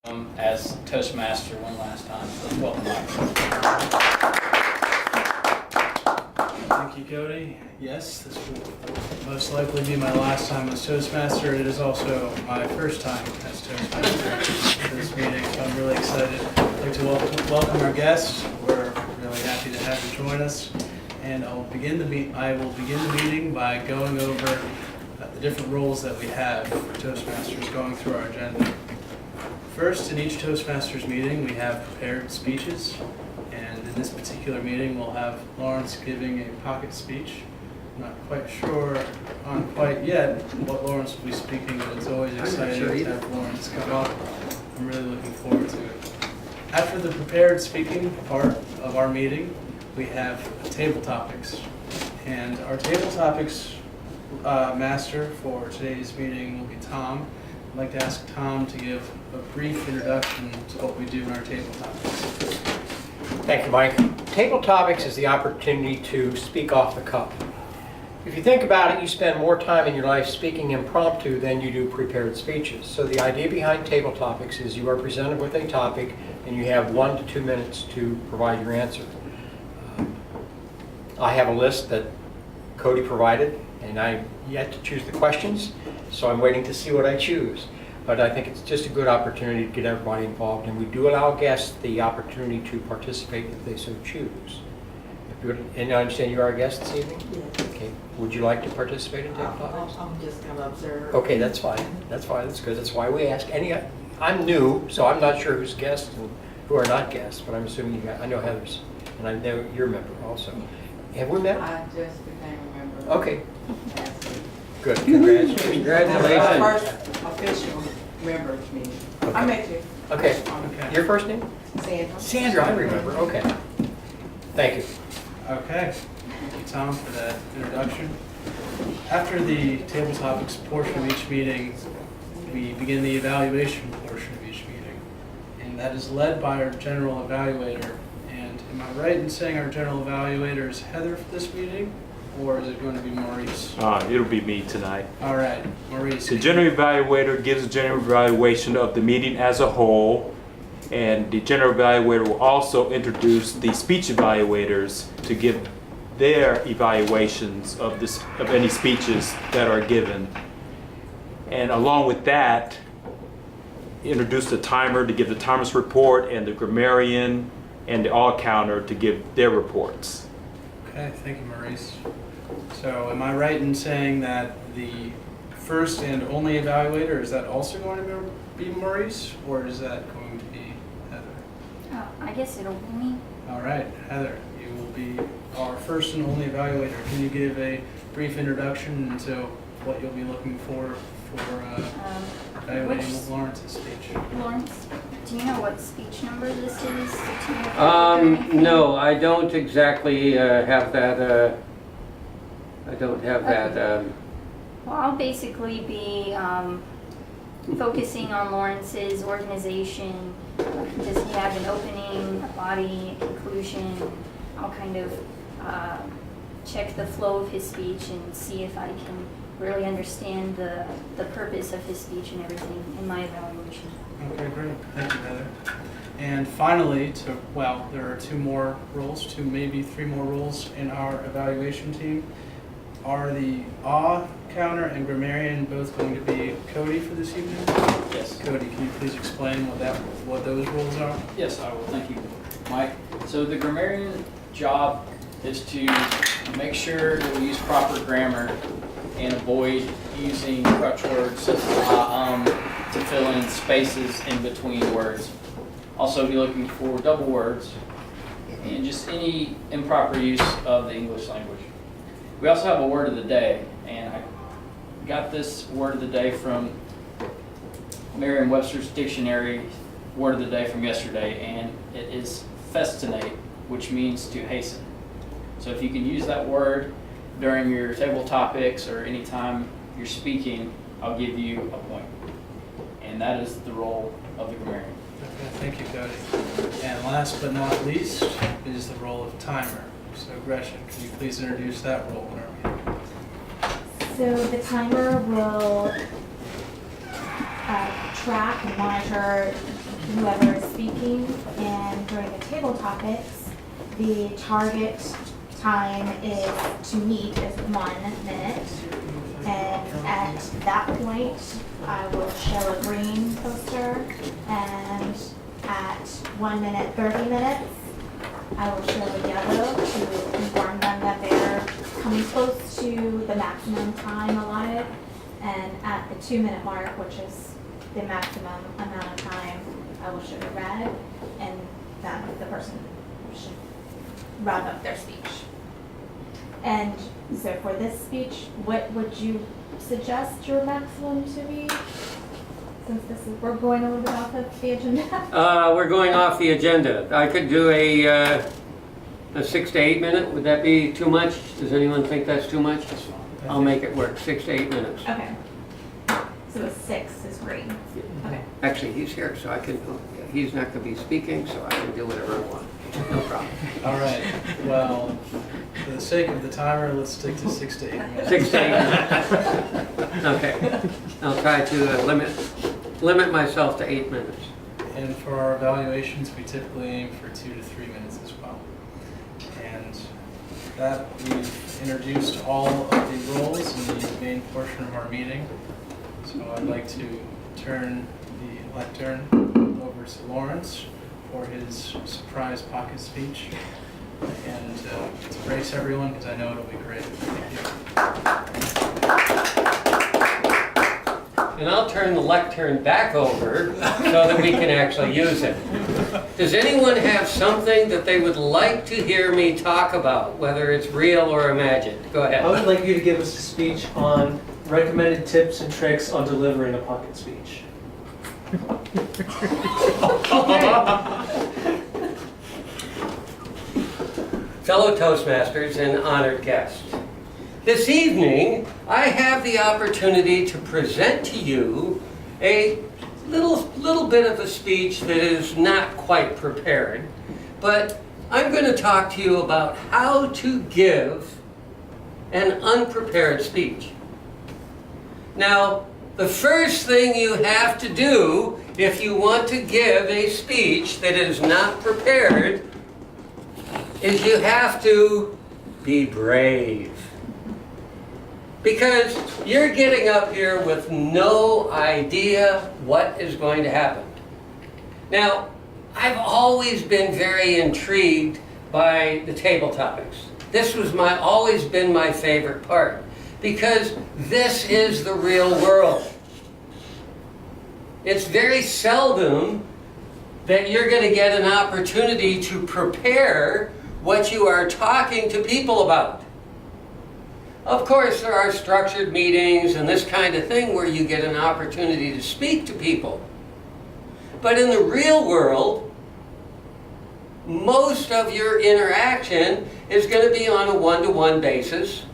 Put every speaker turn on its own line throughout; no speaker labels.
As Toastmaster one last time. So welcome, Mike.
Thank you, Cody. Yes, this will most likely be my last time as Toastmaster. It is also my first time as Toastmaster for this meeting, so I'm really excited. I'd like to welcome our guests. We're really happy to have you join us. And I will begin the meeting by going over the different roles that we have for Toastmasters, going through our agenda. First, in each Toastmasters meeting, we have prepared speeches, and in this particular meeting, we'll have Lawrence giving a pocket speech. I'm not quite sure quite yet what Lawrence will be speaking, but it's always exciting to have Lawrence come up. I'm really looking forward to it. After the prepared speaking part of our meeting, we have table topics, and our table topics master for today's meeting will be Tom. I'd like to ask Tom to give a brief introduction to what we do in our table topics.
Thank you, Mike. Table topics is the opportunity to speak off the cuff. If you think about it, you spend more time in your life speaking impromptu than you do prepared speeches. So the idea behind table topics is you are presented with a topic and you have 1 to 2 minutes to provide your answer. I have a list that Cody provided, and I'm yet to choose the questions, so I'm waiting to see what I choose. But I think it's just a good opportunity to get everybody involved, and we do allow guests the opportunity to participate if they so choose. And I understand you are a guest this evening?
Yes.
Okay. Would you like to participate in table topics?
I'm just going to observe.
Okay, that's fine. That's fine. That's good. That's why we ask any. I'm new, so I'm not sure who's guests and who are not guests, but I'm assuming you guys. I know Heather's, and I know you're a member also. Have we met?
I just became a member.
Okay.
Last week.
Good. Congratulations.
That's my first official members meeting.
Okay.
I met you.
Okay.
Okay.
Your first name?
Sandra.
Sandra, I remember. Okay. Thank you.
Okay, thank you, Tom, for that introduction. After the table topics portion of each meeting, we begin the evaluation portion of each meeting, and that is led by our general evaluator. And am I right in saying our general evaluator is Heather for this meeting, or is it going to be Maurice?
It'll be me tonight.
All right, Maurice.
The general evaluator gives a general evaluation of the meeting as a whole, and the general evaluator will also introduce the speech evaluators to give their evaluations of any speeches that are given. And along with that, introduce the timer to give the timer's report, and the grammarian and the all counter to give their reports.
Okay, thank you, Maurice. So am I right in saying that the first and only evaluator, is that also going to be Maurice, or is that going to be Heather?
I guess it'll be me.
All right, Heather, you will be our first and only evaluator. Can you give a brief introduction into what you'll be looking for evaluating Lawrence's speech?
Lawrence, do you know what speech number this is?
No, I don't exactly have that. I don't have that.
Well, I'll basically be focusing on Lawrence's organization. Does he have an opening, a body, a conclusion? I'll kind of check the flow of his speech and see if I can really understand the purpose of his speech and everything in my evaluation.
Okay, great. Thank you, Heather. And finally, there are 2 more roles, 2, maybe 3 more roles in our evaluation team. Are the awe counter and grammarian both going to be Cody for this evening?
Yes.
Cody, can you please explain what those roles are?
Yes, I will. Thank you, Mike. So the grammarian job is to make sure that we use proper grammar and avoid using crutch words such as to fill in spaces in between words. Also be looking for double words and just any improper use of the English language. We also have a word of the day, and I got this word of the day from Merriam-Webster's dictionary word of the day from yesterday, and it is festinate, which means to hasten. So if you can use that word during your table topics or any time you're speaking, I'll give you a point. And that is the role of the grammarian.
Okay, thank you, Cody. And last but not least is the role of timer. So Gretchen, can you please introduce that role in our meeting?
So the timer will track and monitor whoever is speaking, and during the table topics, the target time is to meet is 1 minute. And at that point, I will show a green poster, and at 1 minute, 30 minutes, I will show a yellow to inform them that they're coming close to the maximum time allotted. And at the 2 minute mark, which is the maximum amount of time, I will show the red, and then the person should wrap up their speech. And so for this speech, what would you suggest your maximum to be? Since this is, we're going a little bit off of the agenda.
We're going off the agenda. I could do a 6 to 8 minute. Would that be too much? Does anyone think that's too much? I'll make it work. 6 to 8 minutes.
Okay. So a 6 is green. Okay.
Actually, he's here, so I can. He's not going to be speaking, so I can do whatever I want. No problem.
All right, well, for the sake of the timer, let's stick to 6 to 8 minutes.
6 to 8 minutes. Okay. I'll try to limit myself to 8 minutes.
And for our evaluations, we typically aim for 2 to 3 minutes as well. And that, we've introduced all of the roles in the main portion of our meeting. So I'd like to turn the lectern over to Lawrence for his surprise pocket speech. And to brace everyone, because I know it'll be great. Thank you.
And I'll turn the lectern back over so that we can actually use it. Does anyone have something that they would like to hear me talk about, whether it's real or imagined? Go ahead.
I would like you to give us a speech on recommended tips and tricks on delivering a pocket speech.
Fellow Toastmasters and honored guests, this evening I have the opportunity to present to you a little bit of a speech that is not quite prepared, but I'm going to talk to you about how to give an unprepared speech. Now, the first thing you have to do if you want to give a speech that is not prepared is you have to be brave. Because you're getting up here with no idea what is going to happen. Now, I've always been very intrigued by the table topics. This was always been my favorite part, because this is the real world. It's very seldom that you're going to get an opportunity to prepare what you are talking to people about. Of course, there are structured meetings and this kind of thing where you get an opportunity to speak to people. But in the real world, most of your interaction is going to be on a one-to-one basis,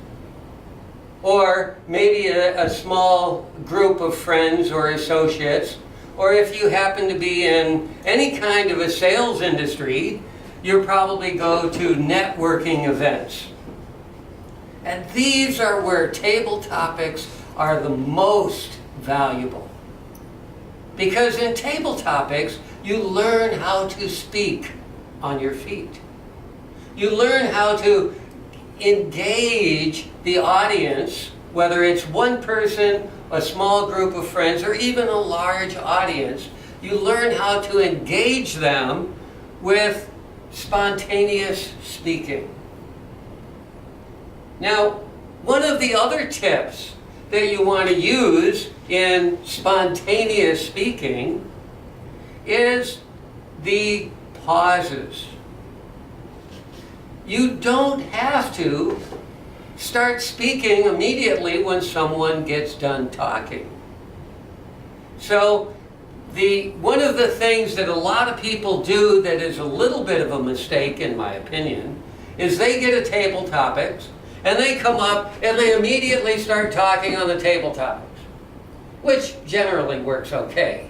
or maybe a small group of friends or associates, or if you happen to be in any kind of a sales industry, you'll probably go to networking events. And these are where table topics are the most valuable. Because in table topics, you learn how to speak on your feet. You learn how to engage the audience, whether it's one person, a small group of friends, or even a large audience. You learn how to engage them with spontaneous speaking. Now, one of the other tips that you want to use in spontaneous speaking is the pauses. You don't have to start speaking immediately when someone gets done talking. So, one of the things that a lot of people do that is a little bit of a mistake, in my opinion, is they get a table topics and they come up and they immediately start talking on the table topics, which generally works okay.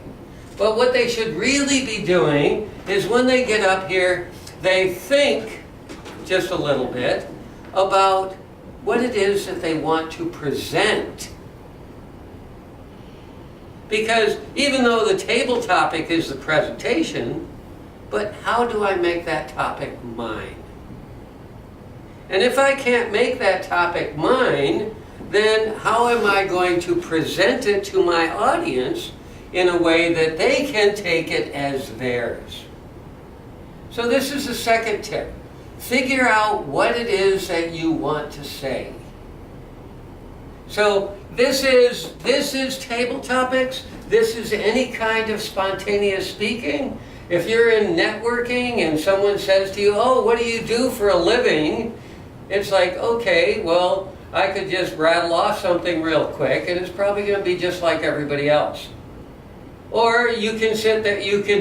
But what they should really be doing is when they get up here, they think just a little bit about what it is that they want to present. Because even though the table topic is the presentation, but how do I make that topic mine? And if I can't make that topic mine, then how am I going to present it to my audience in a way that they can take it as theirs? So this is the second tip. Figure out what it is that you want to say. So this is table topics. This is any kind of spontaneous speaking. If you're in networking and someone says to you, "Oh, what do you do for a living?" It's like, okay, well, I could just rattle off something real quick and it's probably going to be just like everybody else. Or you can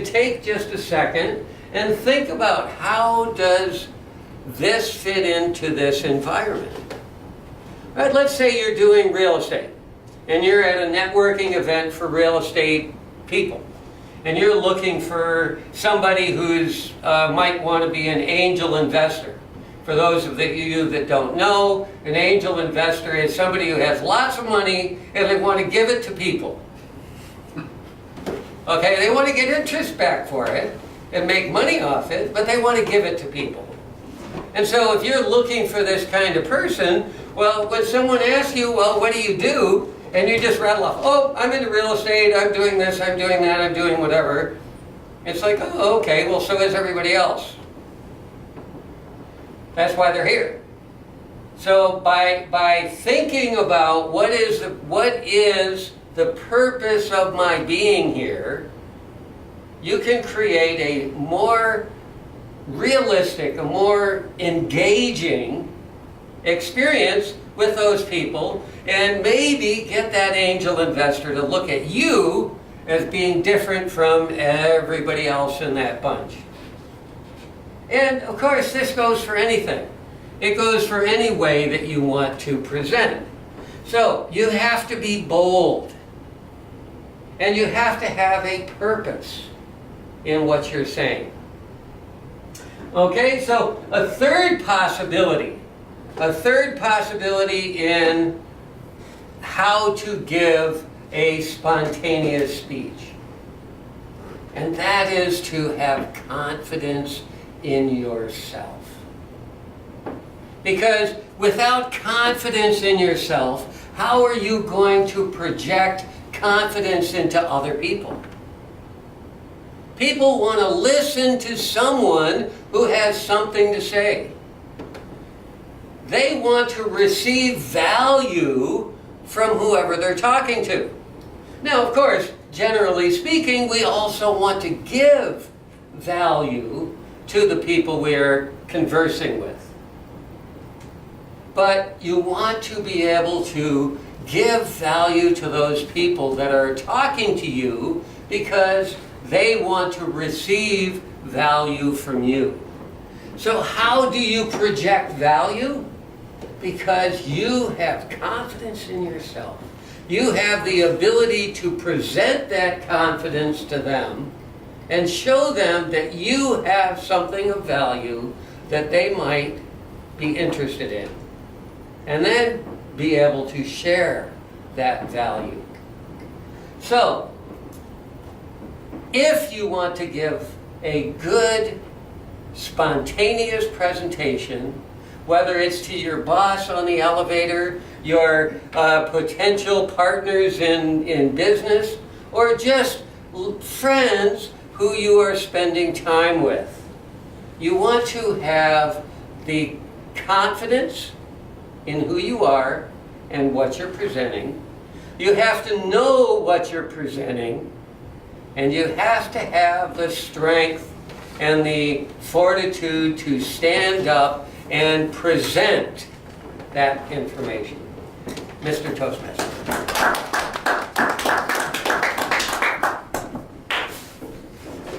take just a second and think about, how does this fit into this environment? Right, let's say you're doing real estate and you're at a networking event for real estate people. And you're looking for somebody who's might want to be an angel investor. For those of you that don't know, an angel investor is somebody who has lots of money and they want to give it to people. Okay, they want to get interest back for it and make money off it, but they want to give it to people. And so if you're looking for this kind of person, well, when someone asks you, well, what do you do? And you just rattle off, oh, I'm into real estate, I'm doing this, I'm doing that, I'm doing whatever. It's like, oh, okay, well, so is everybody else. That's why they're here. So by thinking about what is the purpose of my being here, you can create a more realistic, a more engaging experience with those people, and maybe get that angel investor to look at you as being different from everybody else in that bunch. And of course, this goes for anything. It goes for any way that you want to present. So you have to be bold. And you have to have a purpose in what you're saying. Okay, so a third possibility in how to give a spontaneous speech. And that is to have confidence in yourself. Because without confidence in yourself, how are you going to project confidence into other people? People want to listen to someone who has something to say. They want to receive value from whoever they're talking to. Now, of course, generally speaking, we also want to give value to the people we're conversing with. But you want to be able to give value to those people that are talking to you because they want to receive value from you. So how do you project value? Because you have confidence in yourself. You have the ability to present that confidence to them and show them that you have something of value that they might be interested in. And then be able to share that value. So, if you want to give a good, spontaneous presentation, whether it's to your boss on the elevator, your potential partners in business, or just friends who you are spending time with, you want to have the confidence in who you are and what you're presenting. You have to know what you're presenting, and you have to have the strength and the fortitude to stand up and present that information. Mr. Toastmaster.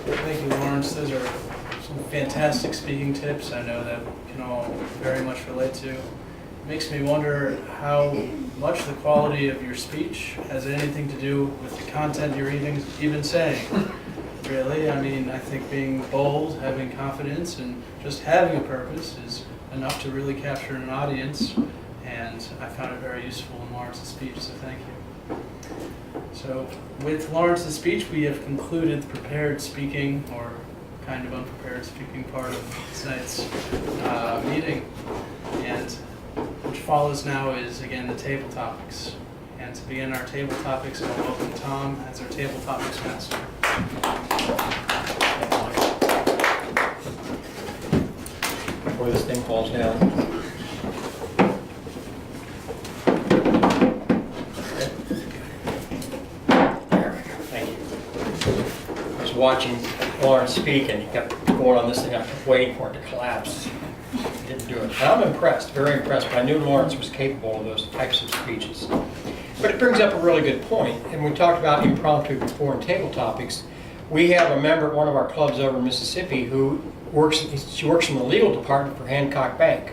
Thank you, Lawrence. Those are some fantastic speaking tips I know that we can all very much relate to. It makes me wonder how much the quality of your speech has anything to do with the content you're even saying. Really, I mean, I think being bold, having confidence, and just having a purpose is enough to really capture an audience, and I found it very useful in Lawrence's speech, so thank you. So with Lawrence's speech, we have concluded the prepared speaking, or kind of unprepared speaking part of tonight's meeting. And which follows now is, again, the table topics. And to begin our table topics, I'll welcome Tom as our table topics master.
Before this thing falls down. Thank you. I was watching Lawrence speak and he kept going on this thing. I kept waiting for it to collapse. He didn't do it. And I'm impressed, very impressed, but I knew Lawrence was capable of those types of speeches. But it brings up a really good point. And we talked about impromptu before in table topics. We have a member at one of our clubs over in Mississippi who works in the legal department for Hancock Bank.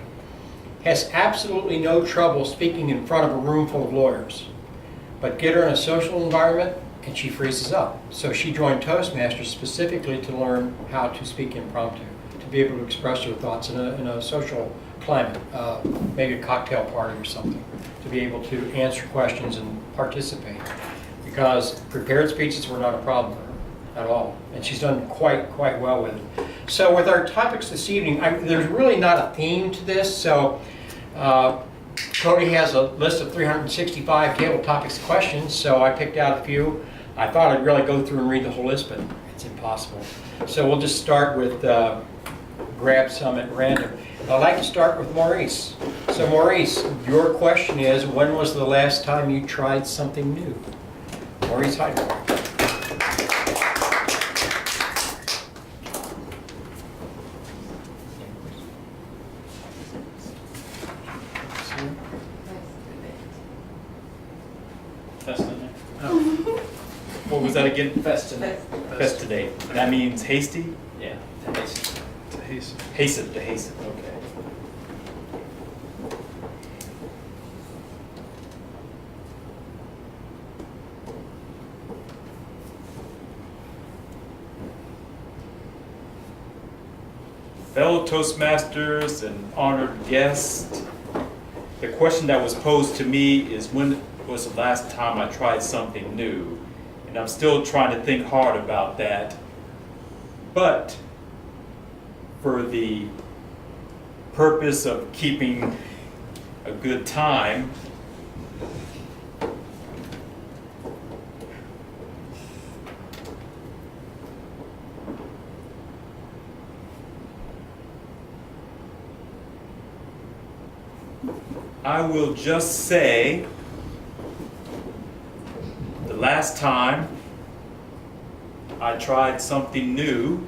Has absolutely no trouble speaking in front of a room full of lawyers. But get her in a social environment and she freezes up. So she joined Toastmasters specifically to learn how to speak impromptu, to be able to express her thoughts in a social climate, maybe a cocktail party or something, to be able to answer questions and participate. Because prepared speeches were not a problem for her at all. And she's done quite well with it. So with our topics this evening, there's really not a theme to this. So Cody has a list of 365 table topics questions, so I picked out a few. I thought I'd really go through and read the whole list, but it's impossible. So we'll just start with, grab some at random. I'd like to start with Maurice. So Maurice, your question is, when was the last time you tried something new? Maurice Heidegger.
Festinate.
What was that again?
Festinate.
Festinate. That means hasty?
Yeah, to hasten.
To hasten.
Hasten, to hasten, okay. Fellow Toastmasters and honored guests, the question that was posed to me is, when was the last time I tried something new? And I'm still trying to think hard about that. But for the purpose of keeping a good time, I will just say the last time I tried something new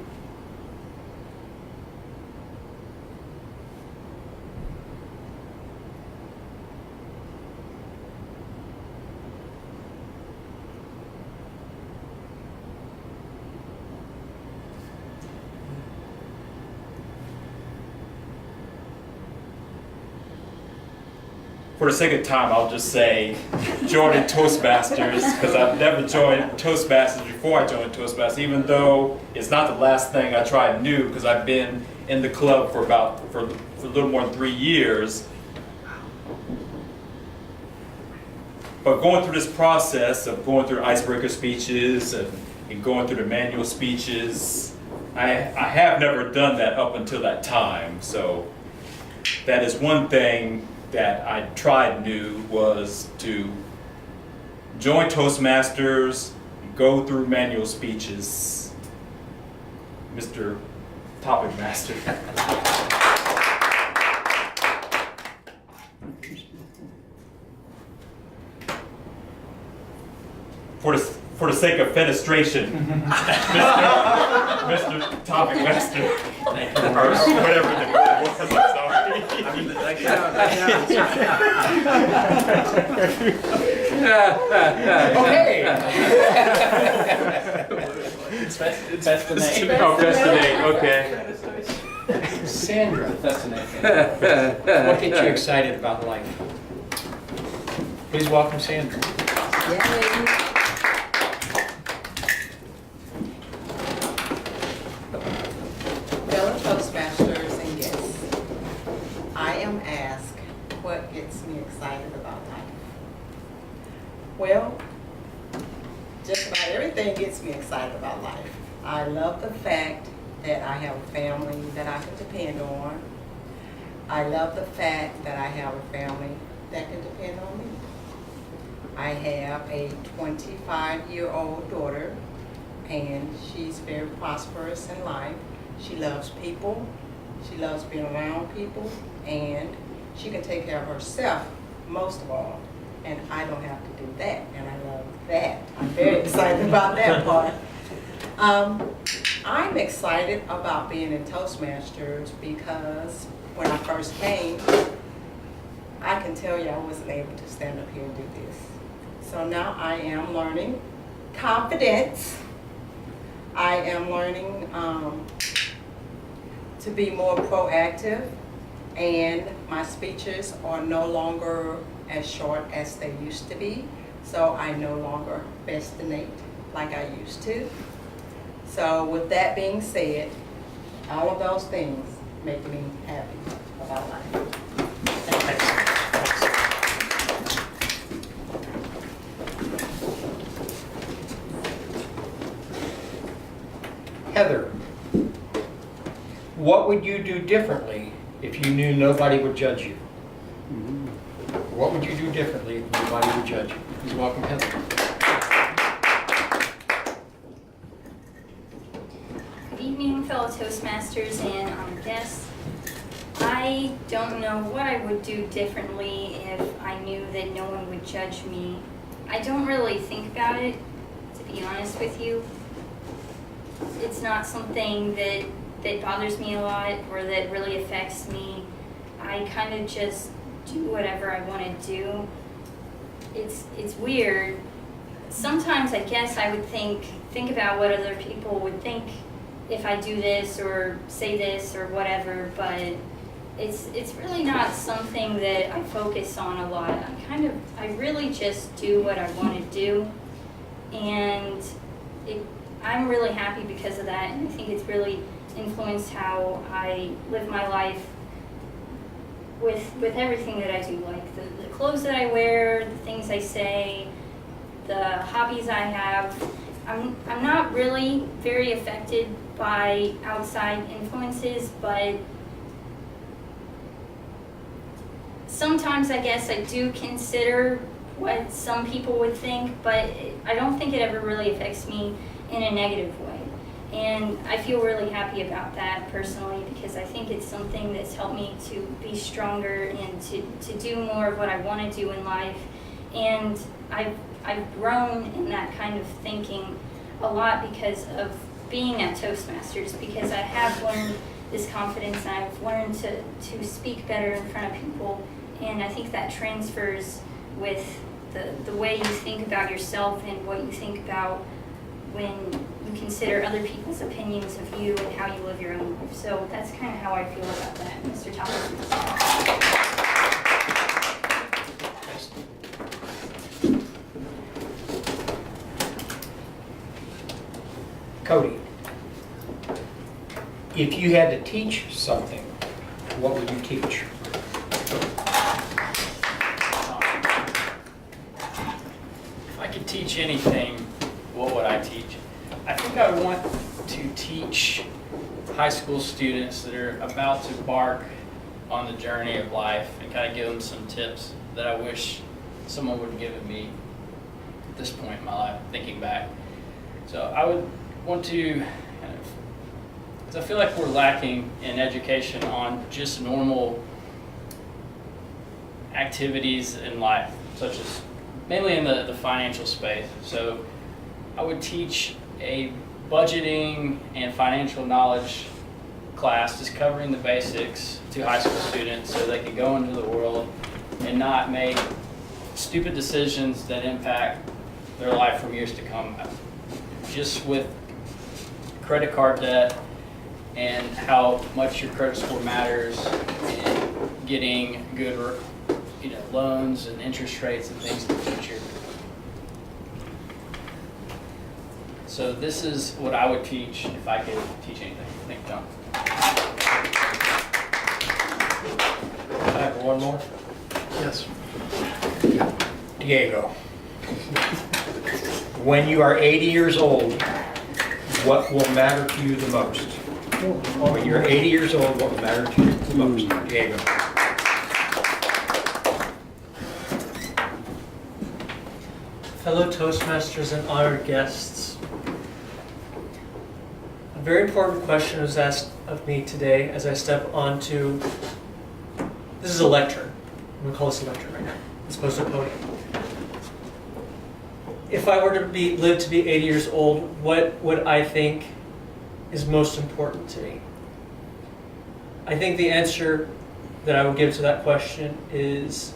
for the sake of time, I'll just say joining Toastmasters, because I've never joined Toastmasters before I joined Toastmasters, even though it's not the last thing I tried new, because I've been in the club for a little more than 3 years. But going through this process of going through icebreaker speeches and going through the manual speeches, I have never done that up until that time. So that is one thing that I tried new, was to join Toastmasters, go through manual speeches. Mr. Topic Master. For the sake of fenestration, Mr. Topic Master, or whatever the word was, I'm sorry.
Okay.
Festinate.
Oh, festinate, okay.
Sandra,
Festinate.
what gets you excited about life? Please welcome Sandra.
Fellow Toastmasters and guests, I am asked what gets me excited about life. Well, everything gets me excited about life. I love the fact that I have a family that I can depend on. I love the fact that I have a family that can depend on me. I have a 25-year-old daughter, and she's very prosperous in life. She loves people, she loves being around people, and she can take care of herself most of all. And I don't have to do that, and I love that. I'm very excited about that part. I'm excited about being in Toastmasters because when I first came, I can tell you I wasn't able to stand up here and do this. So now I am learning confidence. I am learning to be more proactive, and my speeches are no longer as short as they used to be. So I no longer festinate like I used to. So with that being said, all of those things make me happy about life.
Heather, what would you do differently if you knew nobody would judge you? What would you do differently if nobody would judge you? Please welcome Heather.
Good evening, fellow Toastmasters and honored guests. I don't know what I would do differently if I knew that no one would judge me. I don't really think about it, to be honest with you. It's not something that bothers me a lot or that really affects me. I kind of just do whatever I want to do. It's weird. Sometimes I guess I would think about what other people would think if I do this or say this or whatever, but it's really not something that I focus on a lot. I really just do what I want to do, and I'm really happy because of that, and I think it's really influenced how I live my life with everything that I do, like the clothes that I wear, the things I say, the hobbies I have. I'm not really very affected by outside influences, but sometimes I guess I do consider what some people would think, but I don't think it ever really affects me in a negative way. And I feel really happy about that personally, because I think it's something that's helped me to be stronger and to do more of what I want to do in life. And I've grown in that kind of thinking a lot because of being at Toastmasters, because I have learned this confidence and I've learned to speak better in front of people. And I think that transfers with the way you think about yourself and what you think about when you consider other people's opinions of you and how you live your own life. So that's kind of how I feel about that, Mr. Toppers.
Cody, if you had to teach something, what would you teach?
If I could teach anything, what would I teach? I think I would want to teach high school students that are about to embark on the journey of life and kind of give them some tips that I wish someone would have given me at this point in my life, thinking back. So I would want to kind of, because I feel like we're lacking in education on just normal activities in life, such as mainly in the financial space. So I would teach a budgeting and financial knowledge class, just covering the basics to high school students so they can go into the world and not make stupid decisions that impact their life from years to come. Just with credit card debt and how much your credit score matters and getting good loans and interest rates and things in the future. So this is what I would teach if I could teach anything. Thank you, John.
I have one more.
Yes.
Diego. when you are 80 years old, what will matter to you the most? When you're 80 years old, what will matter to you the most? Diego.
Fellow Toastmasters and honored guests, a very important question was asked of me today as I step onto, this is a lecture, I'm going to call this a lecture right now, as opposed to a podium. If I were to live to be 80 years old, what would I think is most important to me? I think the answer that I would give to that question is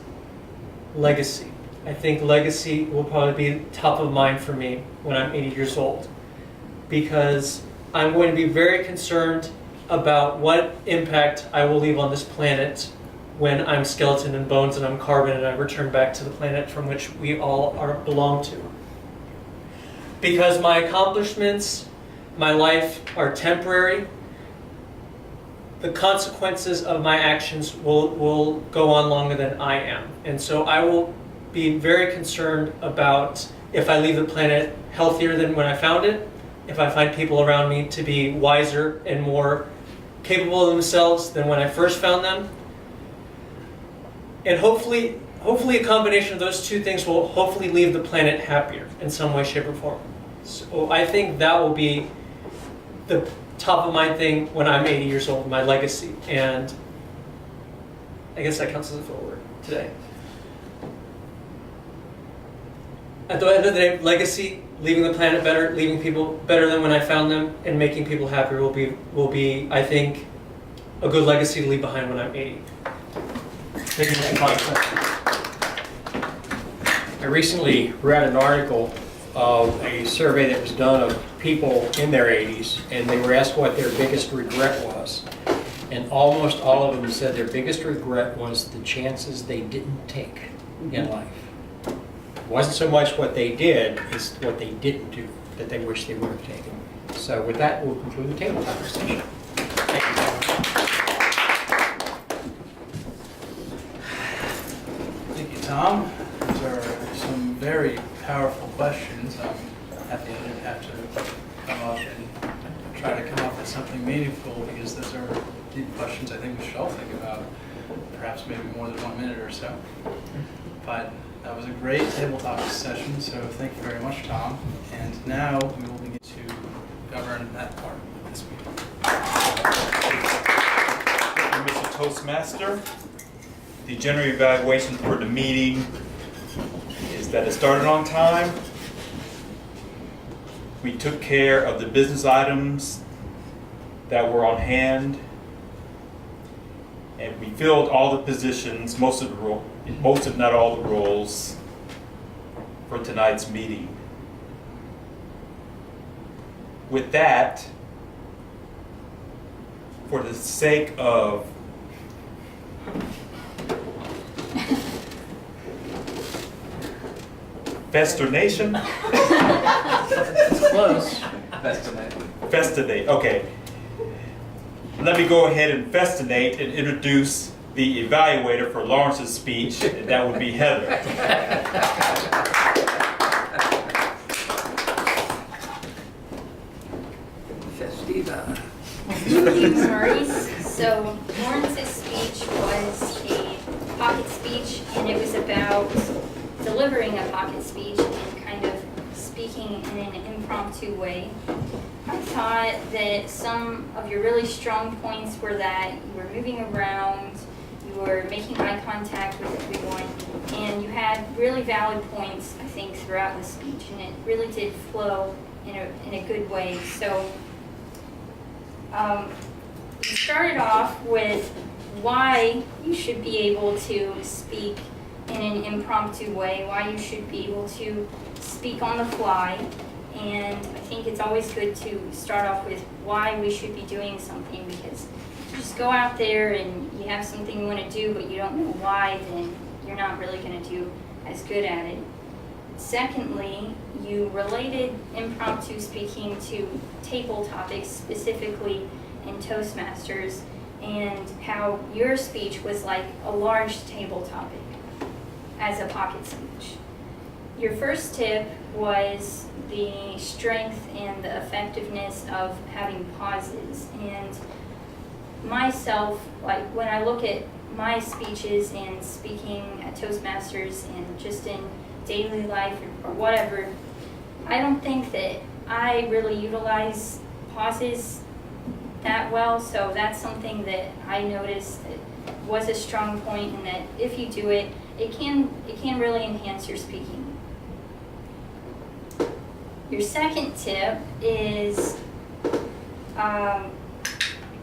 legacy. I think legacy will probably be top of mind for me when I'm 80 years old, because I'm going to be very concerned about what impact I will leave on this planet when I'm skeleton and bones and I'm carbon and I return back to the planet from which we all belong to. Because my accomplishments, my life are temporary, the consequences of my actions will go on longer than I am. And so I will be very concerned about if I leave the planet healthier than when I found it, if I find people around me to be wiser and more capable of themselves than when I first found them. And hopefully a combination of those two things will hopefully leave the planet happier in some way, shape, or form. So I think that will be the top of mind thing when I'm 80 years old, my legacy. And I guess that counts as a forward today. At the end of the day, legacy, leaving the planet better, leaving people better than when I found them, and making people happier will be, I think, a good legacy to leave behind when I'm 80.
I recently read an article of a survey that was done of people in their 80s, and they were asked what their biggest regret was. And almost all of them said their biggest regret was the chances they didn't take in life. It wasn't so much what they did, it's what they didn't do that they wish they would have taken. So with that, we'll conclude the table conversation. Thank you.
Thank you, Tom. Those are some very powerful questions. I'm happy I didn't have to come up and try to come up with something meaningful, because those are deep questions I think we should all think about, perhaps maybe more than 1 minute or so. But that was a great tabletop session, so thank you very much, Tom. And now we will begin to govern that part of this meeting.
Mr. Toastmaster, the general evaluation for the meeting is that it started on time. We took care of the business items that were on hand, and we filled all the positions, most if not all the roles for tonight's meeting. With that, for the sake of festination?
It's close.
Festinate, okay. Let me go ahead and festinate and introduce the evaluator for Lawrence's speech, and that would be Heather.
Festiva.
Thank you, Maurice. So Lawrence's speech was a pocket speech, and it was about delivering a pocket speech and kind of speaking in an impromptu way. I thought that some of your really strong points were that you were moving around, you were making eye contact with everyone, and you had really valid points, I think, throughout the speech, and it really did flow in a good way. So you started off with why you should be able to speak in an impromptu way, why you should be able to speak on the fly. And I think it's always good to start off with why we should be doing something, because if you just go out there and you have something you want to do but you don't know why, then you're not really going to do as good at it. Secondly, you related impromptu speaking to table topics, specifically in Toastmasters, and how your speech was like a large table topic as a pocket speech. your first tip was the strength and the effectiveness of having pauses. And myself, like when I look at my speeches and speaking at Toastmasters and just in daily life or whatever, I don't think that I really utilize pauses that well. So that's something that I noticed that was a strong point, and that if you do it, it can really enhance your speaking. Your second tip is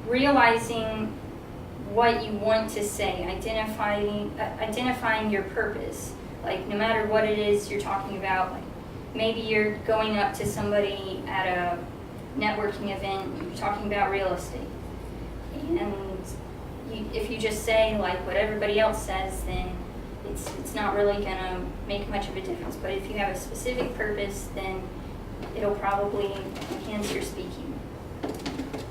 realizing what you want to say, identifying your purpose. Like no matter what it is you're talking about, like maybe you're going up to somebody at a networking event, you're talking about real estate, and if you just say like what everybody else says, then it's not really gonna make much of a difference. But if you have a specific purpose, then it'll probably enhance your speaking.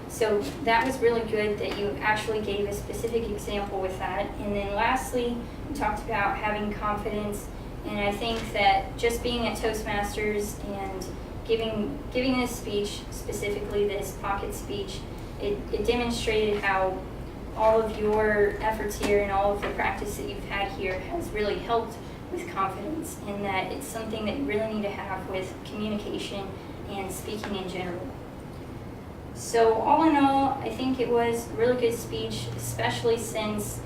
So that was really good that you actually gave a specific example with that. And then lastly, we talked about having confidence. And I think that just being at Toastmasters and giving this speech, specifically this pocket speech, it demonstrated how all of your efforts here and all of the practice that you've had here has really helped with confidence, and that it's something that you really need to have with communication and speaking in general. So all in all, I think it was a really good speech, especially since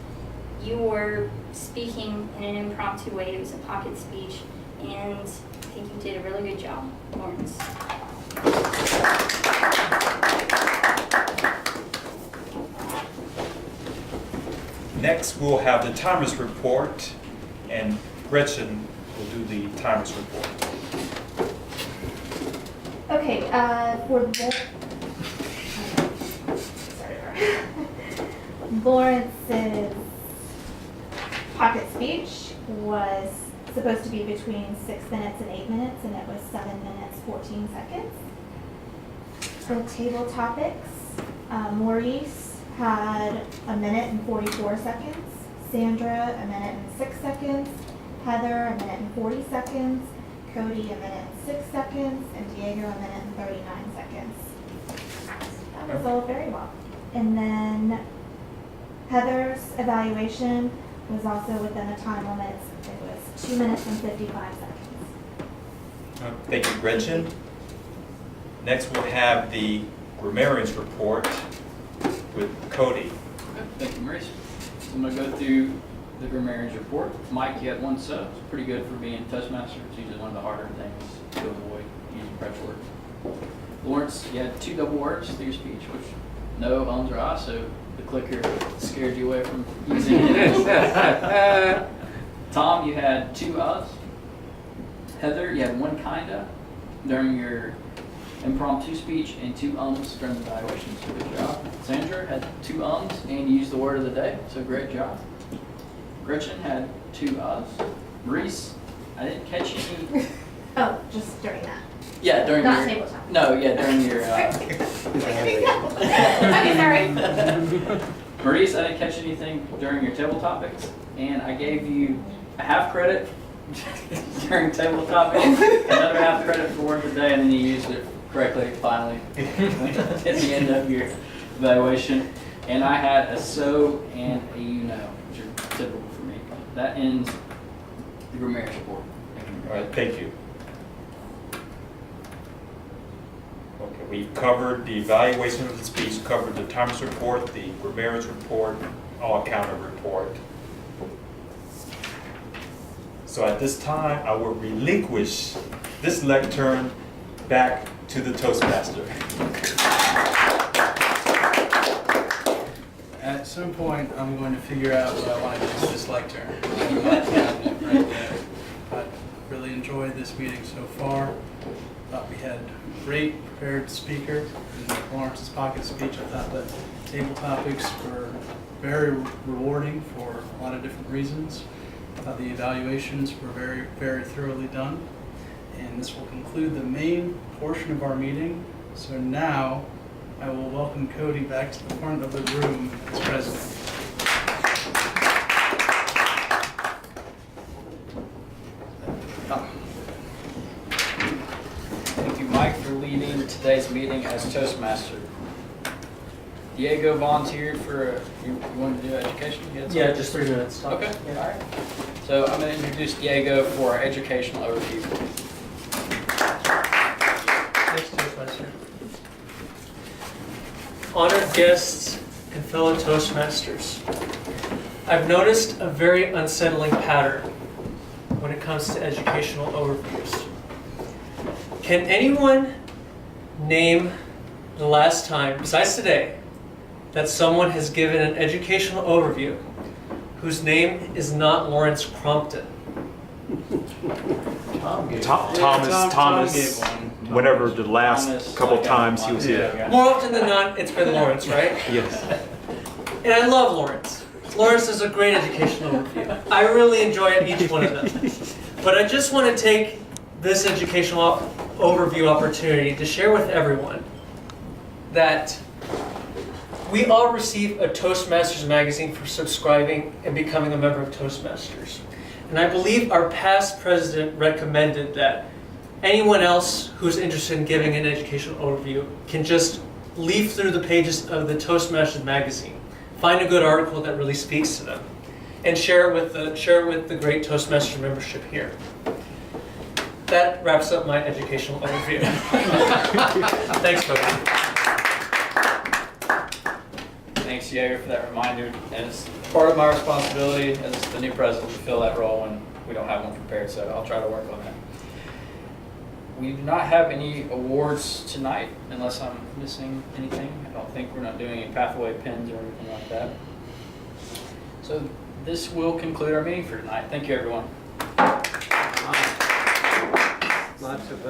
you were speaking in an impromptu way. It was a pocket speech, and I think you did a really good job, Lawrence.
Next, we'll have the timers report, and Gretchen will do the timers report.
Okay, for Lawrence's pocket speech was supposed to be between 6 minutes and 8 minutes, and it was 7 minutes, 14 seconds. For table topics, Maurice had 1 minute and 44 seconds, Sandra 1 minute and 6 seconds, Heather 1 minute and 40 seconds, Cody 1 minute and 6 seconds, and Diego 1 minute and 39 seconds. That was all very well. And then Heather's evaluation was also within a time limit. It was 2 minutes and 55 seconds.
Thank you, Gretchen. Next, we'll have the grammarian's report with Cody.
Okay, thank you, Maurice. So I'm going to go through the grammarian's report. Mike, you had 1 sub. It's pretty good for being Toastmaster. It's usually one of the harder things to avoid using crutch words. Lawrence, you had 2 double words through your speech, which no ums or ahs, so the clicker scared you away from using it. Tom, you had 2 uhs. Heather, you had 1 kinda during your impromptu speech and 2 ums during the evaluation. So good job. Sandra had 2 ums and you used the word of the day, so great job. Gretchen had 2 uhs. Maurice, I didn't catch any.
Oh, just during that.
Yeah, during
Not
your.
tabletop.
No, yeah, during your.
Okay, sorry.
Maurice, I didn't catch anything during your table topics, and I gave you a half credit during table topics, another half credit for word of the day, and then you used it correctly finally at the end of your evaluation. And I had a so and a you know, which are typical for me. That ends the grammarian's report.
All right, thank you. Okay, we've covered the evaluation of the speech, covered the timers report, the grammarian's report, all counter report. So at this time, I will relinquish this lectern back to the Toastmaster.
At some point, I'm going to figure out what I want to do with this lectern. I'm not cabinet right there. But really enjoyed this meeting so far. Thought we had a great prepared speaker in Lawrence's pocket speech. I thought the table topics were very rewarding for a lot of different reasons. I thought the evaluations were very, very thoroughly done. And this will conclude the main portion of our meeting. So now I will welcome Cody back to the front of the room as president.
today's meeting as Toastmaster. Diego volunteered for, you wanted to do education? You had
Yeah,
something?
just 3 minutes.
Okay,
Yeah.
all right. So I'm going to introduce Diego for our educational overview.
Thanks, Toastmaster. Honored guests and fellow Toastmasters, I've noticed a very unsettling pattern when it comes to educational overviews. Can anyone name the last time, besides today, that someone has given an educational overview whose name is not Lawrence Crompton?
Thomas,
gave one.
whenever the last
Thomas,
couple
like,
times he was here.
yeah.
More often than not, it's been Lawrence, right?
Yes.
And I love Lawrence. Lawrence is a great educational overview. I really enjoy each one of them. But I just want to take this educational overview opportunity to share with everyone that we all receive a Toastmasters magazine for subscribing and becoming a member of Toastmasters. And I believe our past president recommended that anyone else who's interested in giving an educational overview can just leaf through the pages of the Toastmasters magazine, find a good article that really speaks to them, and share it with the great Toastmasters membership here. That wraps up my educational overview. Thanks, folks.
Thanks, Diego, for that reminder. And it's part of my responsibility as the new president to fill that role when we don't have one prepared, so I'll try to work on that. We do not have any awards tonight, unless I'm missing anything. I don't think we're not doing any pathway pins or anything like that. So this will conclude our meeting for tonight. Thank you, everyone.
Lots of